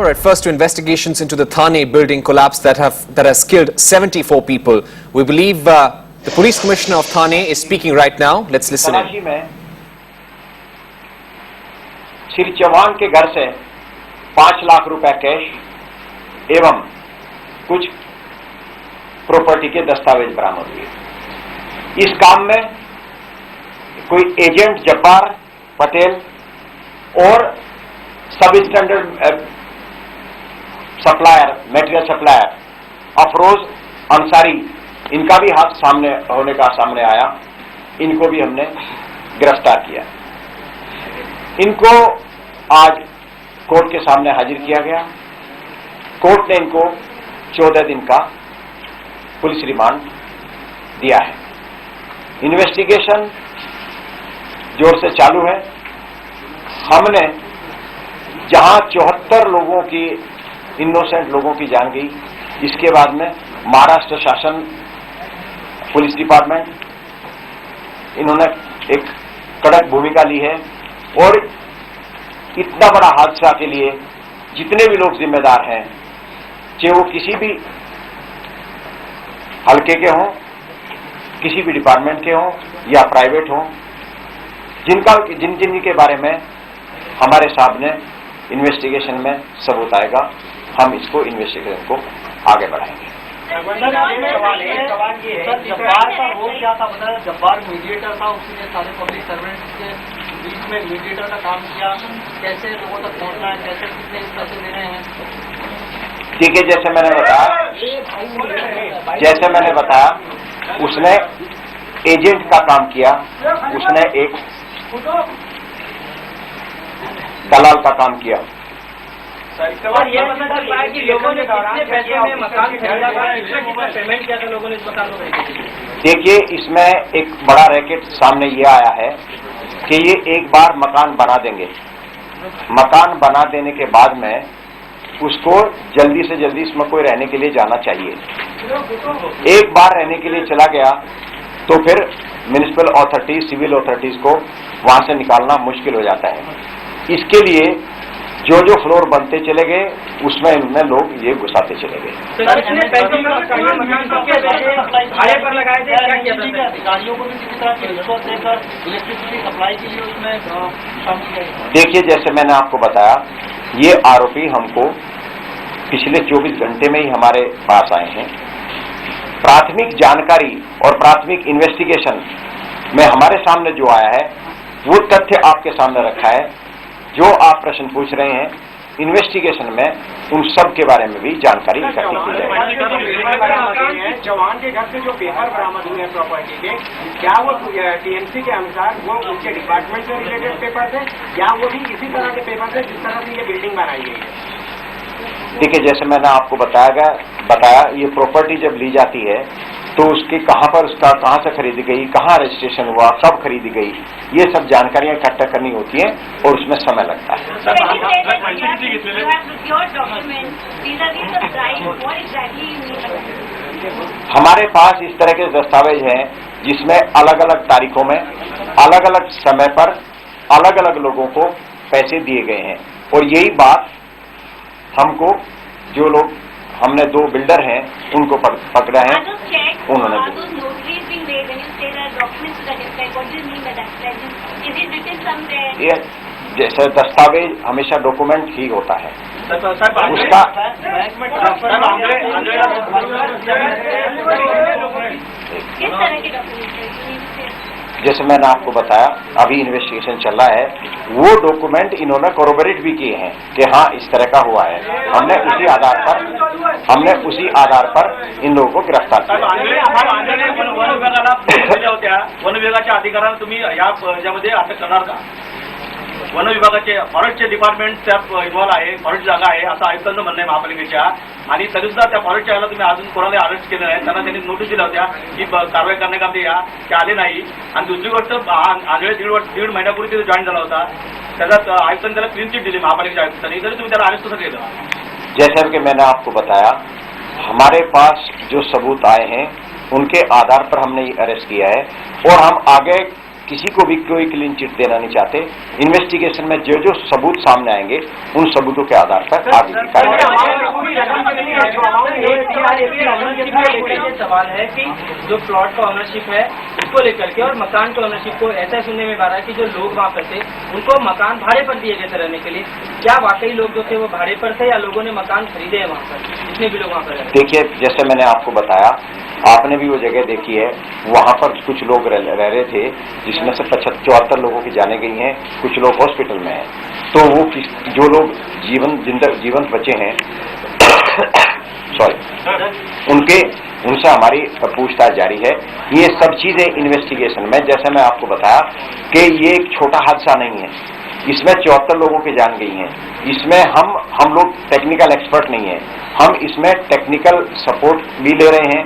All right, first to investigations into the Thane building collapse that has killed 74 people. We believe the police commissioner of Thane is speaking right now. Let's listen in. Karachi में श्री चौहान के घर से 5 लाख रुपए cash एवं कुछ property के दस्तावेज बरामद हुए। इस काम में कोई एजेंट जब्बार पटेल और सब standard supplier, material supplier Afroz Ansari, इनका भी हाथ सामने आया। इनको भी हमने गिरफ्तार किया। इनको आज कोर्ट के सामने हाजिर किया गया। कोर्ट ने इनको 14 दिन का पुलिस रिमांड दिया है। इन्वेस्टिगेशन जोर से चालू है। हमने जहां 74 लोगों की, इनोसेंट लोगों की जान गई, इसके बाद में महाराष्ट्र शासन, पुलिस डिपार्टमेंट, इन्होंने एक कड़क भूमिका ली है और इतना बड़ा हादसा के लिए जितने भी लोग जिम्मेदार हैं, चाहे वो किसी भी हल्के के हों, किसी भी डिपार्टमेंट के हों या प्राइवेट हों, जिन के बारे में हमारे साहब ने इन्वेस्टिगेशन में सबूत आएगा, हम इसको इन्वेस्टिगेशन को आगे बढ़ाएंगे। जब्बार का रोल क्या था बताया? जब्बार मीडिएटर था, उसने सारे पब्लिक सर्वेंट्स के बीच में मीडिएटर का काम किया। कैसे लोगों तक पहुंचना है, कैसे कितने पैसे दे रहे हैं? ठीक है, जैसे मैंने बताया उसने एजेंट का काम किया, उसने एक दलाल का काम किया। और ये बता पाया कि लोगों ने कितने पैसे में मकान खरीदा था, पेमेंट किया था लोगों ने, इस बता दो। देखिए, इसमें एक बड़ा रैकेट सामने ये आया है कि ये एक बार मकान बना देंगे। मकान बना देने के बाद में उसको जल्दी से जल्दी इसमें कोई रहने के लिए जाना चाहिए। एक बार रहने के लिए चला गया तो फिर म्युनिसिपल अथॉरिटीज, सिविल अथॉरिटीज को वहां से निकालना मुश्किल हो जाता है। इसके लिए जो जो फ्लोर बनते चले गए उसमें इनमें लोग ये घुसाते चले गए। देखिए, जैसे मैंने आपको बताया, ये आरोपी हमको पिछले 24 घंटे में ही हमारे पास आए हैं। प्राथमिक जानकारी और प्राथमिक इन्वेस्टिगेशन में हमारे सामने जो आया है वो तथ्य आपके सामने रखा है। जो आप प्रश्न पूछ रहे हैं, इन्वेस्टिगेशन में उन सब के बारे में भी जानकारी इकट्ठी की जाएगी। जवान के घर से जो पेपर बरामद हुए हैं प्रॉपर्टी के, क्या वो टीएमसी के अनुसार वो उनके डिपार्टमेंट से रिलेटेड पेपर थे या वो भी इसी तरह के पेपर थे जिस तरह से ये बिल्डिंग बनाई गई है? देखिए, जैसे मैंने आपको बताया, ये प्रॉपर्टी जब ली जाती है तो उसकी कहाँ से खरीदी गई, कहाँ रजिस्ट्रेशन हुआ, कब खरीदी गई, ये सब जानकारियां इकट्ठा करनी होती हैं और उसमें समय लगता है। हमारे पास इस तरह के दस्तावेज हैं जिसमें अलग अलग तारीखों में, अलग अलग समय पर, अलग अलग लोगों को पैसे दिए गए हैं। और यही बात हमको, जो लोग, हमने 2 बिल्डर हैं उनको पकड़ा है, उन्होंने ये जैसे दस्तावेज हमेशा डॉक्यूमेंट ही होता है उसका। जैसे मैंने आपको बताया, अभी इन्वेस्टिगेशन चल रहा है, वो डॉक्यूमेंट इन्होंने कोरोबरेट भी किए हैं कि हाँ इस तरह का हुआ है। हमने उसी आधार पर इन लोगों को गिरफ्तार किया। वन विभागाच्या अधिकाऱ्यांना तुम्ही यामध्ये अटक करणार का? वन विभागाचे, फॉरेस्टचे डिपार्टमेंट त्यात इन्व्हॉल्व आहे, फॉरेस्ट जागा आहे असं आयुक्तांचं म्हणणं आहे महापालिकेच्या, आणि तरीसुद्धा त्या फॉरेस्टच्या याला तुम्ही अजून कोणाला अरेस्ट केलं नाही, त्यांना त्यांनी नोटीस दिल्या होत्या की कारवाई करण्याकरता या, ते आले नाही। आणि दुसरी गोष्ट, आंधळे 1.5 महिन्यापूर्वी तिथे जॉईन झाला होता, त्याच्यात आयुक्तांनी त्याला क्लीन चिट दिली महापालिकेच्या आयुक्तांनी, तरी तुम्ही त्याला अरेस्ट कसं केलं? जैसा कि मैंने आपको बताया, हमारे पास जो सबूत आए हैं उनके आधार पर हमने ये अरेस्ट किया है और हम आगे किसी को भी कोई क्लीन चिट देना नहीं चाहते। इन्वेस्टिगेशन में जो जो सबूत सामने आएंगे उन सबूतों के आधार पर आगे की ये सवाल है कि जो प्लॉट का ऑनरशिप है उसको लेकर के और मकान के ऑनरशिप को ऐसा सुनने में आ रहा है कि जो लोग वहाँ पर थे उनको मकान भाड़े पर दिए गए थे रहने के लिए। क्या वाकई लोग जो थे वो भाड़े पर थे या लोगों ने मकान खरीदे हैं वहाँ पर, जितने भी लोग वहाँ पर? देखिए, जैसे मैंने आपको बताया, आपने भी वो जगह देखी है, वहां पर कुछ लोग रह रहे थे जिसमें से 74 लोगों की जाने गई हैं, कुछ लोग हॉस्पिटल में हैं। तो वो जो लोग जीवंत बचे हैं उनसे हमारी पूछताछ जारी है। ये सब चीजें इन्वेस्टिगेशन में, जैसे मैं आपको बताया कि ये एक छोटा हादसा नहीं है, इसमें 74 लोगों की जान गई हैं। इसमें हम लोग टेक्निकल एक्सपर्ट नहीं है, हम इसमें टेक्निकल सपोर्ट भी ले रहे हैं,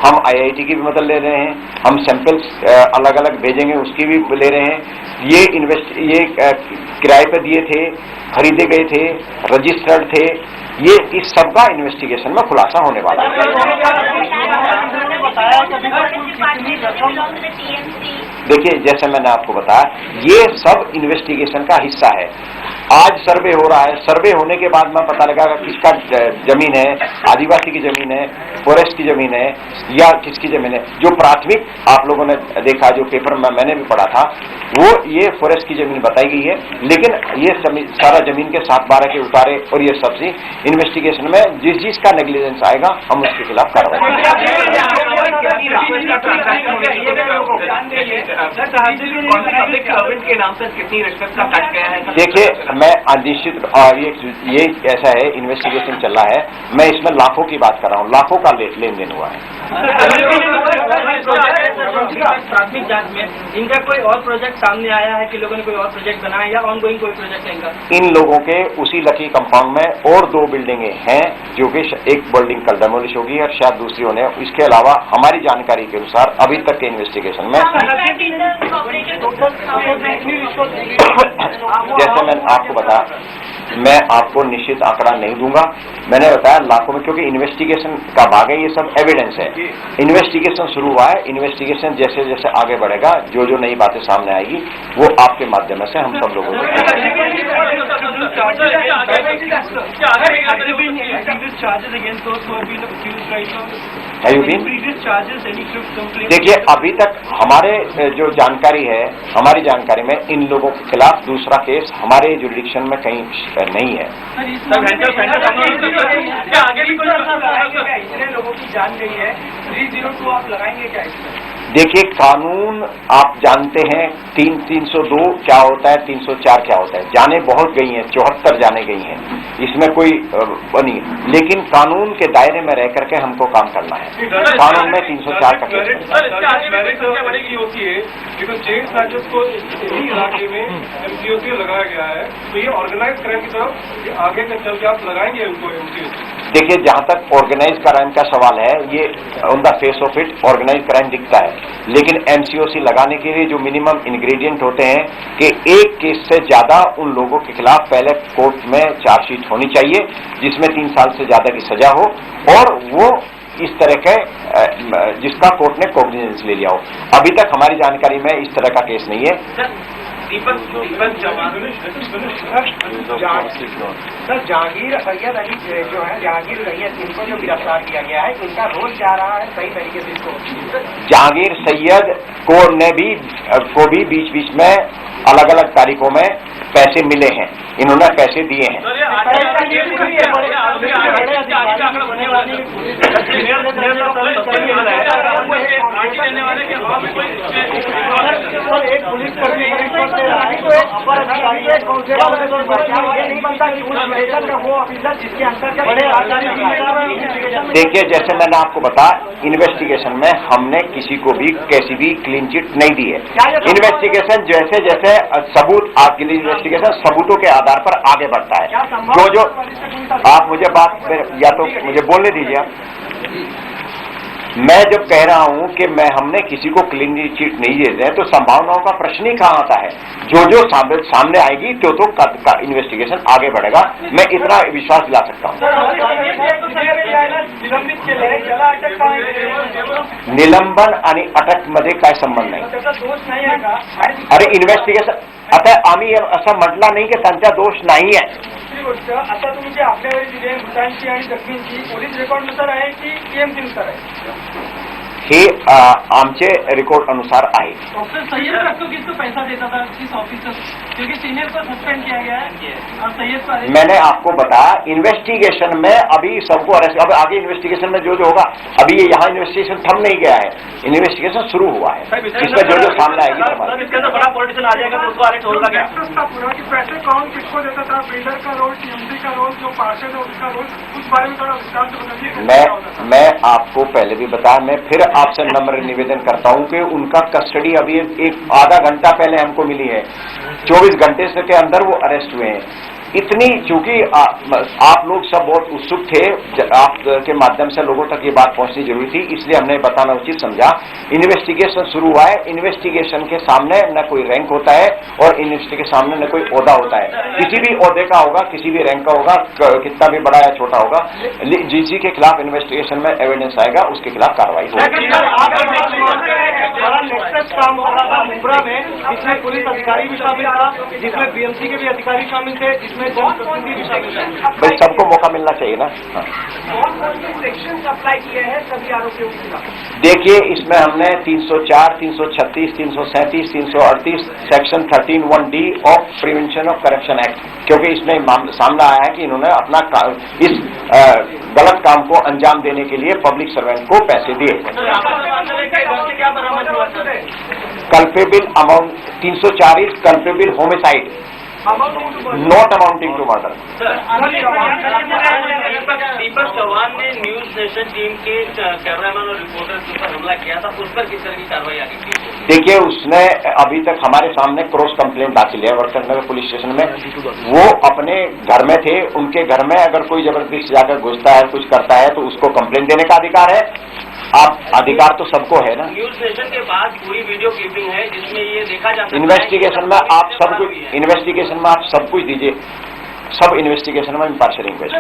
हम IIT की भी मदद ले रहे हैं, हम सैंपल्स अलग अलग भेजेंगे उसकी भी ले रहे हैं। ये किराए पर दिए थे, खरीदे गए थे, रजिस्टर्ड थे, ये इस सब का इन्वेस्टिगेशन में खुलासा होने वाला है। देखिए, जैसे मैंने आपको बताया, ये सब इन्वेस्टिगेशन का हिस्सा है। आज सर्वे हो रहा है, सर्वे होने के बाद में पता लगा किसका जमीन है, आदिवासी की जमीन है, फॉरेस्ट की जमीन है या किसकी जमीन है। जो प्राथमिक आप लोगों ने देखा, जो पेपर में मैंने भी पढ़ा था, वो ये फॉरेस्ट की जमीन बताई गई है। लेकिन ये सारा जमीन के 7/12 के उतारे और ये सब्जी इन्वेस्टिगेशन में जिसका नेग्लिजेंस आएगा हम उसके खिलाफ कार्रवाई करेंगे। देखिए, मैं अनिश्चित ये ऐसा है, इन्वेस्टिगेशन चल रहा है, मैं इसमें लाखों की बात कर रहा हूँ, लाखों का लेन देन हुआ है। प्राथमिक जांच में इनका कोई और प्रोजेक्ट सामने आया है कि लोगों ने कोई और प्रोजेक्ट बनाया या ऑनगोइंग कोई प्रोजेक्ट है इनका? इन लोगों के उसी लकी कंपाउंड में और 2 बिल्डिंगें हैं, जो कि एक बिल्डिंग कल डेमोलिश होगी और शायद दूसरी होने। इसके अलावा हमारी जानकारी के अनुसार अभी तक के इन्वेस्टिगेशन में जैसे मैंने आपको बताया, मैं आपको निश्चित आंकड़ा नहीं दूंगा, मैंने बताया लाखों में, क्योंकि इन्वेस्टिगेशन का भाग है, ये सब एविडेंस है। इन्वेस्टिगेशन शुरू हुआ है, इन्वेस्टिगेशन जैसे जैसे आगे बढ़ेगा, जो जो नई बातें सामने आएगी वो आपके माध्यम से हम सब लोगों को। देखिए, अभी तक हमारे आजादी है, हमारी जानकारी में इन लोगों के खिलाफ दूसरा केस हमारे जुरिडिक्शन में कहीं नहीं है। इतने लोगों की जान गई है, 302 आप लगाएंगे क्या? देखिए, कानून आप जानते हैं, 302 क्या होता है, 304 क्या होता है। जाने बहुत गई हैं, 74 जाने गई हैं, इसमें कोई बनी, लेकिन कानून के दायरे में रह करके हमको काम करना है। कानून में 304 का केस होती है, लेकिन चेन स्नैचर्स को इसी इलाके में MCOC लगाया गया है, तो ये ऑर्गेनाइज क्राइम की तरफ आगे चल के आप लगाएंगे उनको MCOC? देखिए, जहां तक ऑर्गेनाइज क्राइम का सवाल है, ये on the face of it organize crime दिखता है, लेकिन MCOC लगाने के लिए जो मिनिमम इंग्रेडिएंट होते हैं कि एक केस से ज्यादा उन लोगों के खिलाफ पहले कोर्ट में चार्जशीट होनी चाहिए जिसमें 3 साल से ज्यादा की सजा हो, और वो इस तरह के जिसका कोर्ट ने कॉग्निजेंस ले लिया हो। अभी तक हमारी जानकारी में इस तरह का केस नहीं है। सर, जहांगीर सैयद अली जो है, जहांगीर सैयद, इनको जो गिरफ्तार किया गया है, इनका रोल क्या रहा है सही तरीके से इसको? जहांगीर सैयद को भी बीच बीच में अलग अलग तारीखों में पैसे मिले हैं, इन्होंने पैसे दिए हैं। एक पुलिस कर्मी देखिए, जैसे मैंने आपको बताया, इन्वेस्टिगेशन में हमने किसी को भी कैसी भी क्लीन चिट नहीं दी है। इन्वेस्टिगेशन जैसे जैसे सबूत, आपके लिए इन्वेस्टिगेशन सबूतों के आधार पर आगे बढ़ता है। जो आप मुझे बात, या तो मुझे बोलने दीजिए आप। मैं जब कह रहा हूं कि हमने किसी को क्लीन चिट नहीं देते हैं तो संभावनाओं का प्रश्न ही कहां आता है। जो सामने आएगी तो इन्वेस्टिगेशन आगे बढ़ेगा। मैं इतना विश्वास दिला सकता हूं। निलंबन आणि अटक मध्ये काय संबंध नाही। दोष नाही आहे का? अरे इन्व्हेस्टिगेशन आता आम्ही असं म्हटलं नाही की त्यांचा दोष नाही आहे। दुसरी गोष्ट, आता तुम्ही जे आकडेवारी दिली आहे मृतांची आणि जखमींची, पोलीस रेकॉर्डनुसार आहे की टीएमसी नुसार आहे? हे आमचे रिकॉर्ड अनुसार आहे। डॉक्टर सैयद को किसको पैसा देता था किस ऑफिसर, क्योंकि सीनियर को सस्पेंड किया गया है और सैयद को अरेस्ट। मैंने आपको बताया इन्वेस्टिगेशन में अभी सबको अरेस्ट, अब आगे इन्वेस्टिगेशन में जो होगा, अभी ये यहाँ इन्वेस्टिगेशन थम नहीं गया है, इन्वेस्टिगेशन शुरू हुआ है। इसमें जो सामने आएगी इसके अंदर बड़ा पॉलिटिशियन आ जाएगा तो उसको अरेस्ट होगा क्या? पैसे कौन किसको देता था, बिल्डर का रोल, टीएमसी का रोल, जो पार्षद है उसका रोल, उस बारे में थोड़ा विस्तार से बताइए। मैं आपको पहले भी बताया, मैं फिर आपसे नम्र निवेदन करता हूं कि उनका कस्टडी अभी एक आधा घंटा पहले हमको मिली है, 24 घंटे से के अंदर वो अरेस्ट हुए हैं। इतनी चूंकि आप लोग सब बहुत उत्सुक थे, आपके माध्यम से लोगों तक ये बात पहुंचनी जरूरी थी, इसलिए हमने बताना उचित समझा। इन्वेस्टिगेशन शुरू हुआ है, इन्वेस्टिगेशन के सामने न कोई रैंक होता है और इन्वेस्टिगेशन के सामने न कोई ओहदा होता है। किसी भी ओहदे का होगा, किसी भी रैंक का होगा, कितना भी बड़ा या छोटा होगा, जिसी के खिलाफ इन्वेस्टिगेशन में एविडेंस आएगा उसके खिलाफ कार्रवाई होगी। काम हो रहा था मुंब्रा में, जिसमें पुलिस अधिकारी भी शामिल था, जिसमें बीएमसी के भी अधिकारी शामिल थे, जिसमें जनप्रतिनिधि भी शामिल थे। भाई सबको मौका मिलना चाहिए ना। सेक्शन अप्लाई किए हैं सभी आरोपियों के खिलाफ। देखिए इसमें हमने 304, 336, 337, 338 section 13(1)(d) of prevention of corruption act, क्योंकि इसमें सामने आया है कि इन्होंने अपना इस गलत काम को अंजाम देने के लिए पब्लिक सर्वेंट को पैसे दिए। Culpable amount 304 is culpable homicide, not amounting to murder. Deepak Chauhan ने न्यूज नेशन टीम के कैमरामैन और रिपोर्टर के ऊपर हमला किया था, उस पर किस तरह की कार्रवाई आगे की? देखिए उसने अभी तक हमारे सामने क्रॉस कंप्लेंट दाखिल है वर्कर नगर पुलिस स्टेशन में। वो अपने घर में थे, उनके घर में अगर कोई जबरदस्ती जाकर घुसता है, कुछ करता है तो उसको कंप्लेंट देने का अधिकार है। आप अधिकार तो सबको है ना। न्यूज स्टेशन के बाद पूरी वीडियो क्लिपिंग है जिसमें ये देखा जा सकता है इन्वेस्टिगेशन में आप सब कुछ, इन्वेस्टिगेशन में आप सब कुछ दीजिए, सब इन्वेस्टिगेशन में इम्पार्शियल इंक्वेस्ट।